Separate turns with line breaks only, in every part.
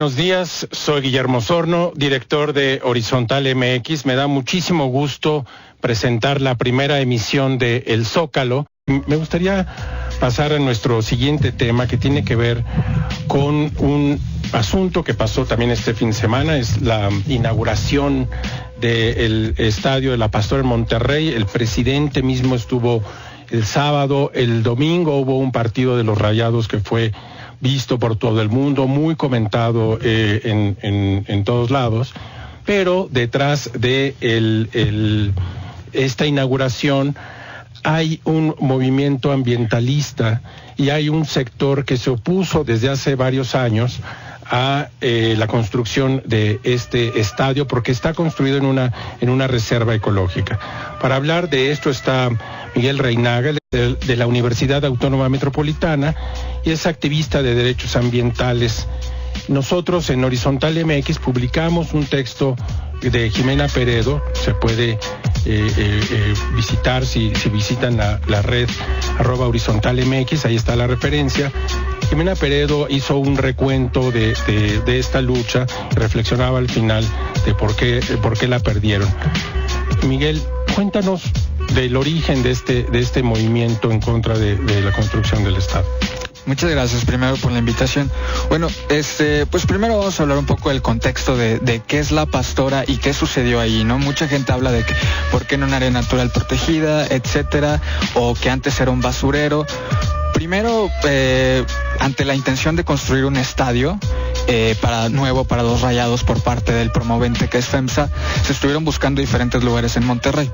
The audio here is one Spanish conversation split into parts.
Buenos días, soy Guillermo Sorno, director de Horizontal MX. Me da muchísimo gusto presentar la primera emisión de El Zócalo. Me gustaría pasar a nuestro siguiente tema, que tiene que ver con un asunto que pasó también este fin de semana. Es la inauguración del Estadio de la Pastora en Monterrey. El presidente mismo estuvo el sábado. El domingo hubo un partido de los Rayados que fue visto por todo el mundo, muy comentado en todos lados, pero detrás de esta inauguración hay un movimiento ambientalista y hay un sector que se opuso desde hace varios años a la construcción de este estadio, porque está construido en una reserva ecológica. Para hablar de esto está Miguel Reinaga, de la Universidad Autónoma Metropolitana, y es activista de derechos ambientales. Nosotros en Horizontal MX publicamos un texto de Jimena Peredo, se puede visitar si visitan la red @horizontalmx, ahí está la referencia. Jimena Peredo hizo un recuento de esta lucha y reflexionaba al final de por qué la perdieron. Miguel, cuéntanos del origen de este movimiento en contra de la construcción del Estado.
Muchas gracias primero por la invitación. Bueno, pues primero vamos a hablar un poco del contexto de qué es la Pastora y qué sucedió ahí, ¿no? Mucha gente habla de que por qué en un área natural protegida, etcétera, o que antes era un basurero. Primero, ante la intención de construir un estadio para los Rayados por parte del promovente, que es FEMSA, se estuvieron buscando diferentes lugares en Monterrey.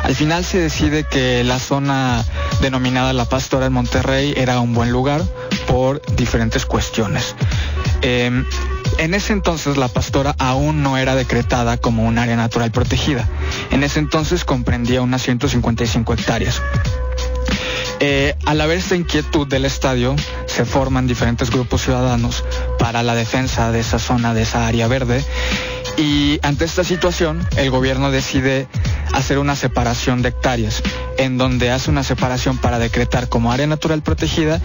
Al final se decide que la zona denominada La Pastora en Monterrey era un buen lugar por diferentes cuestiones. En ese entonces La Pastora aún no era decretada como un área natural protegida. En ese entonces comprendía unas 155 hectáreas. Al haber esta inquietud del estadio, se forman diferentes grupos ciudadanos para la defensa de esa zona, de esa área verde, y ante esta situación el gobierno decide hacer una separación de hectáreas, en donde hace una separación para decretar como área natural protegida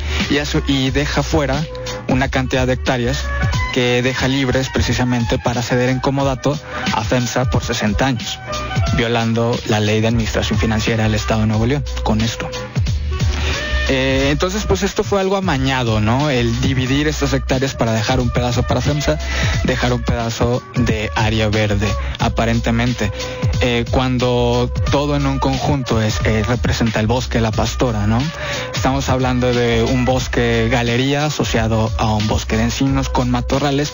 y deja fuera una cantidad de hectáreas que deja libres precisamente para ceder en comodato a FEMSA por 60 años, violando la ley de administración financiera del Estado de Nuevo León con esto. Entonces, pues esto fue algo amañado, ¿no? El dividir estas hectáreas para dejar un pedazo para FEMSA, dejar un pedazo de área verde, aparentemente. Cuando todo en un conjunto representa el bosque La Pastora, ¿no? Estamos hablando de un bosque galería asociado a un bosque de encinos con matorrales,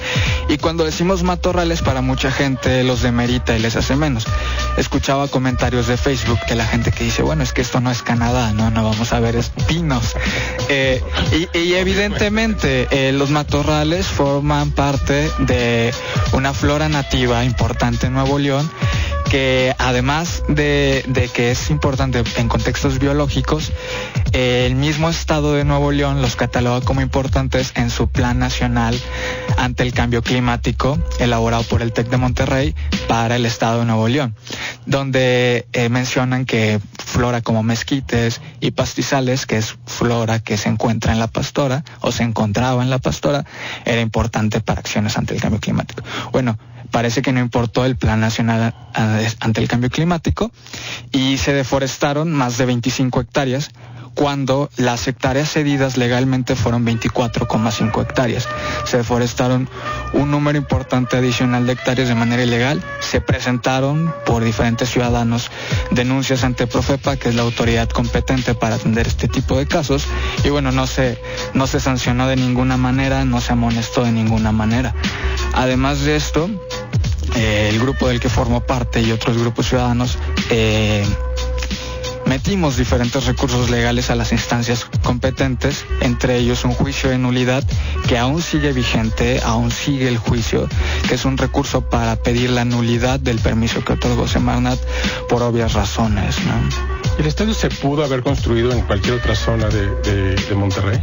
y cuando decimos matorrales, para mucha gente los demerita y les hace menos. Escuchaba comentarios de Facebook de la gente que dice, bueno, es que esto no es Canadá, no vamos a ver pinos. Y evidentemente los matorrales forman parte de una flora nativa importante en Nuevo León, que además de que es importante en contextos biológicos, el mismo Estado de Nuevo León los cataloga como importantes en su Plan Nacional ante el Cambio Climático, elaborado por el TEC de Monterrey para el Estado de Nuevo León, donde mencionan que flora como mezquites y pastizales, que es flora que se encuentra en La Pastora o se encontraba en La Pastora, era importante para acciones ante el cambio climático. Bueno, parece que no importó el Plan Nacional ante el Cambio Climático y se deforestaron más de 25 hectáreas, cuando las hectáreas cedidas legalmente fueron 24,5 hectáreas. Se deforestaron un número importante adicional de hectáreas de manera ilegal. Se presentaron por diferentes ciudadanos denuncias ante Profepa, que es la autoridad competente para atender este tipo de casos, y bueno, no se sancionó de ninguna manera, no se amonestó de ninguna manera. Además de esto, el grupo del que formo parte y otros grupos ciudadanos metimos diferentes recursos legales a las instancias competentes, entre ellos un juicio de nulidad que aún sigue vigente, aún sigue el juicio, que es un recurso para pedir la nulidad del permiso que otorgó Semarnat por obvias razones, ¿no?
¿El estadio se pudo haber construido en cualquier otra zona de Monterrey?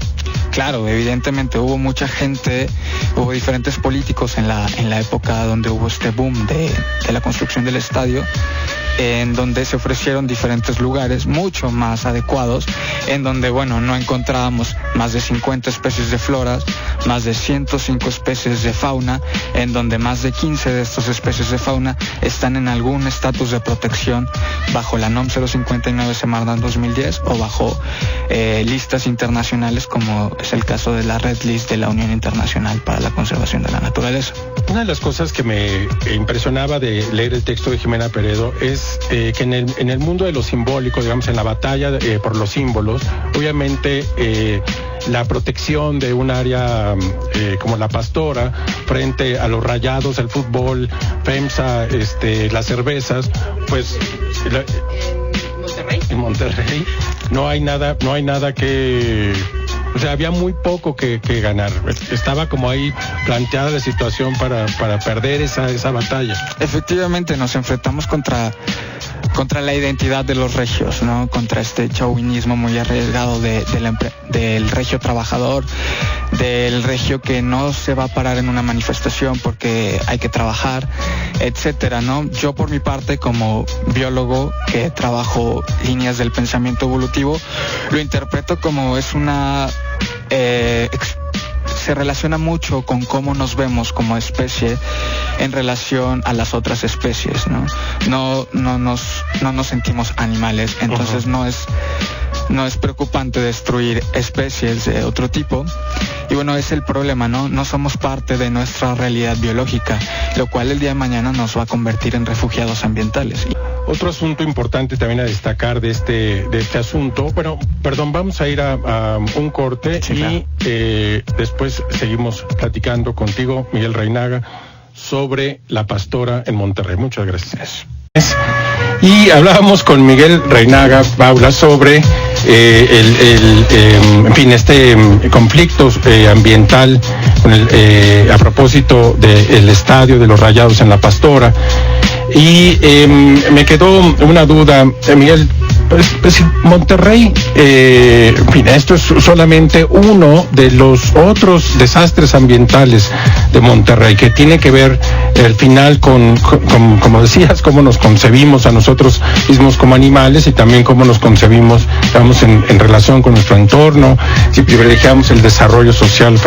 Claro, evidentemente hubo mucha gente, hubo diferentes políticos en la época donde hubo este boom de la construcción del estadio, en donde se ofrecieron diferentes lugares mucho más adecuados, en donde, bueno, no encontrábamos más de 50 especies de floras, más de 105 especies de fauna, en donde más de 15 de estas especies de fauna están en algún estatus de protección bajo la NOM 059 Semarnat 2010 o bajo listas internacionales, como es el caso de la Red List de la Unión Internacional para la Conservación de la Naturaleza.
Una de las cosas que me impresionaba de leer el texto de Jimena Peredo es que en el mundo de lo simbólico, digamos, en la batalla por los símbolos, obviamente la protección de un área como la Pastora frente a los Rayados, el fútbol, FEMSA, las cervezas, pues en Monterrey no hay nada que, o sea, había muy poco que ganar. Estaba como ahí planteada la situación para perder esa batalla.
Efectivamente, nos enfrentamos contra la identidad de los regios, ¿no? Contra este chauvinismo muy arriesgado del regio trabajador, del regio que no se va a parar en una manifestación porque hay que trabajar, etcétera, ¿no? Yo, por mi parte, como biólogo que trabajo líneas del pensamiento evolutivo, lo interpreto como es una se relaciona mucho con cómo nos vemos como especie en relación a las otras especies, ¿no? No nos sentimos animales, entonces no es preocupante destruir especies de otro tipo. Y bueno, es el problema, ¿no? No somos parte de nuestra realidad biológica, lo cual el día de mañana nos va a convertir en refugiados ambientales.
Otro asunto importante también a destacar de este asunto, bueno, perdón, vamos a ir a un corte, sí, y claro, después seguimos platicando contigo, Miguel Reinaga, sobre la Pastora en Monterrey. Muchas gracias. Y hablábamos con Miguel Reinaga, Paula, sobre este conflicto ambiental a propósito del estadio de los Rayados en la Pastora. Y me quedó una duda, Miguel. Pues Monterrey, en fin, esto es solamente uno de los otros desastres ambientales de Monterrey, que tiene que ver al final con como decías, cómo nos concebimos a nosotros mismos como animales y también cómo nos concebimos, digamos, en relación con nuestro entorno, si privilegiamos el desarrollo social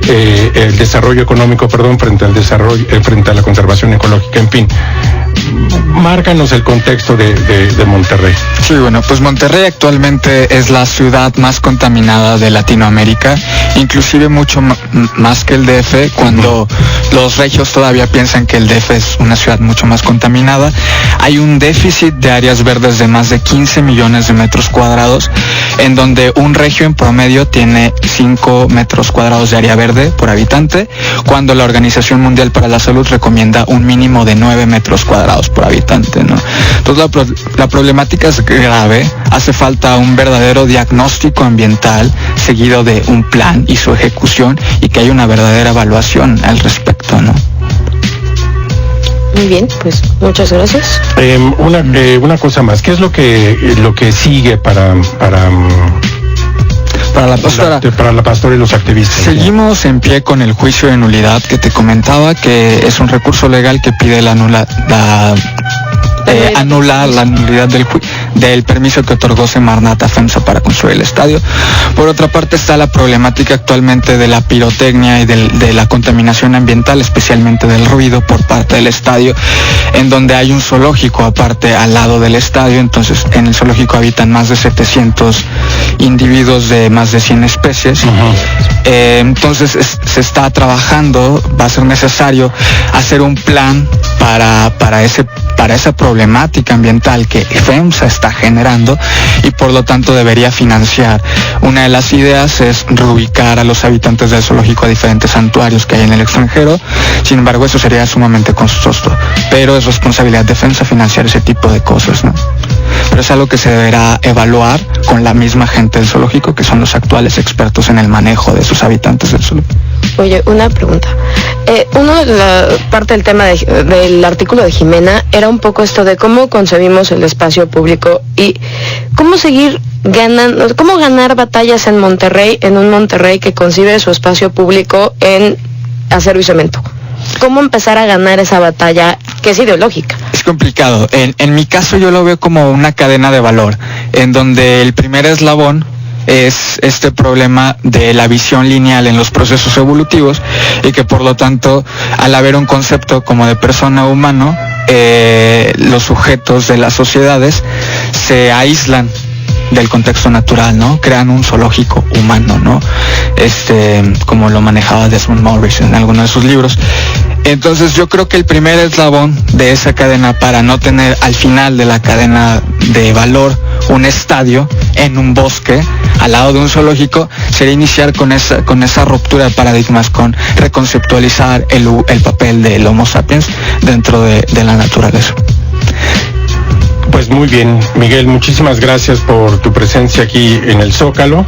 el desarrollo económico, frente al desarrollo, frente a la conservación ecológica, en fin. Márcanos el contexto de Monterrey.
Sí, bueno, pues Monterrey actualmente es la ciudad más contaminada de Latinoamérica, inclusive mucho más que el DF, cuando los regios todavía piensan que el DF es una ciudad mucho más contaminada. Hay un déficit de áreas verdes de más de 15 millones de metros cuadrados, en donde un regio en promedio tiene 5 metros cuadrados de área verde por habitante, cuando la Organización Mundial para la Salud recomienda un mínimo de 9 metros cuadrados por habitante, ¿no? Entonces la problemática es grave, hace falta un verdadero diagnóstico ambiental seguido de un plan y su ejecución, y que haya una verdadera evaluación al respecto, ¿no?
Muy bien, pues muchas gracias.
Una cosa más, ¿qué es lo que sigue para la Pastora y los activistas?
Seguimos en pie con el juicio de nulidad que te comentaba, que es un recurso legal que pide anular la nulidad del permiso que otorgó Semarnat a FEMSA para construir el estadio. Por otra parte está la problemática actualmente de la pirotecnia y de la contaminación ambiental, especialmente del ruido por parte del estadio, en donde hay un zoológico aparte al lado del estadio. Entonces en el zoológico habitan más de 700 individuos de más de 100 especies. Entonces se está trabajando, va a ser necesario hacer un plan para esa problemática ambiental que FEMSA está generando, y por lo tanto debería financiar. Una de las ideas es reubicar a los habitantes del zoológico a diferentes santuarios que hay en el extranjero. Sin embargo, eso sería sumamente costoso, pero es responsabilidad de FEMSA financiar ese tipo de cosas, ¿no? Pero es algo que se deberá evaluar con la misma gente del zoológico, que son los actuales expertos en el manejo de sus habitantes del zoológico.
Oye, una pregunta. Una de la parte del tema del artículo de Jimena era un poco esto de cómo concebimos el espacio público y cómo seguir ganando, cómo ganar batallas en Monterrey, en un Monterrey que concibe su espacio público en acero y cemento. ¿Cómo empezar a ganar esa batalla que es ideológica?
Es complicado. En mi caso yo lo veo como una cadena de valor, en donde el primer eslabón es este problema de la visión lineal en los procesos evolutivos y que por lo tanto, al haber un concepto como de persona humano, los sujetos de las sociedades se aíslan del contexto natural, ¿no? Crean un zoológico humano, ¿no? Como lo manejaba Desmond Morris en alguno de sus libros. Entonces yo creo que el primer eslabón de esa cadena, para no tener al final de la cadena de valor un estadio en un bosque al lado de un zoológico, sería iniciar con esa ruptura de paradigmas, con reconceptualizar el papel del Homo sapiens dentro de la naturaleza.
Pues muy bien, Miguel, muchísimas gracias por tu presencia aquí en el Zócalo.